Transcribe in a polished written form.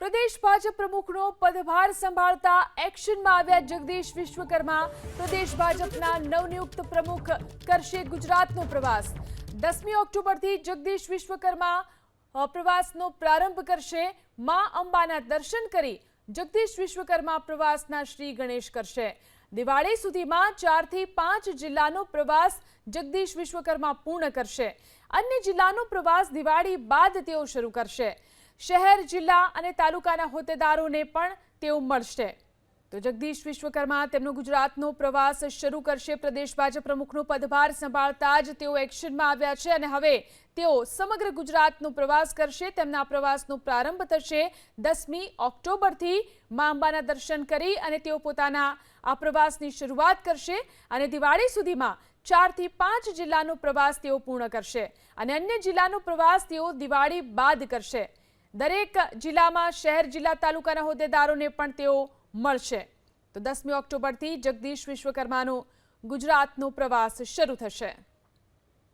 प्रदेश भाजप प्रमुखનો પદભાર સંભાળતા એક્શનમાં આવ્યા જગદીશ વિશ્વકર્મા। પ્રદેશ ભાજપના નવનિયુક્ત પ્રમુખ કરશે ગુજરાતનો પ્રવાસ। 10મી ઓક્ટોબરથી જગદીશ વિશ્વકર્મા પ્રવાસનો પ્રારંભ કરશે। માં અંબાના દર્શન કરી જગદીશ વિશ્વકર્મા પ્રવાસના શ્રી ગણેશ કરશે। દિવાળી સુધીમાં 4 થી 5 જિલ્લાનો પ્રવાસ જગદીશ વિશ્વકર્મા પૂર્ણ કરશે। અન્ય જિલ્લાનો પ્રવાસ દિવાળી બાદ તેઓ શરૂ કરશે। શહેર, જિલ્લા અને તાલુકાના હોદ્દેદારોને પણ તેઓ મળશે। તો જગદીશ વિશ્વકર્મા તેમનો ગુજરાતનો પ્રવાસ શરૂ કરશે। પ્રદેશ ભાજપ પ્રમુખનો પદભાર સંભાળતા જ તેઓ એક્શનમાં આવ્યા છે અને હવે તેઓ સમગ્ર ગુજરાતનો પ્રવાસ કરશે। તેમના પ્રવાસનો પ્રારંભ થશે 10મી ઓક્ટોબરથી। માં અંબાના દર્શન કરી અને તેઓ પોતાના આ પ્રવાસની શરૂઆત કરશે અને દિવાળી સુધીમાં 4 થી 5 જિલ્લાનો પ્રવાસ તેઓ પૂર્ણ કરશે અને અન્ય જિલ્લાનો પ્રવાસ તેઓ દિવાળી બાદ કરશે। દરેક જિલ્લામાં શહેર, જિલ્લા, તાલુકાના હોદ્દેદારોને પણ તેઓ મળશે। તો 10મી ઓક્ટોબરથી જગદીશ વિશ્વકર્માનો ગુજરાતનો પ્રવાસ શરૂ થશે।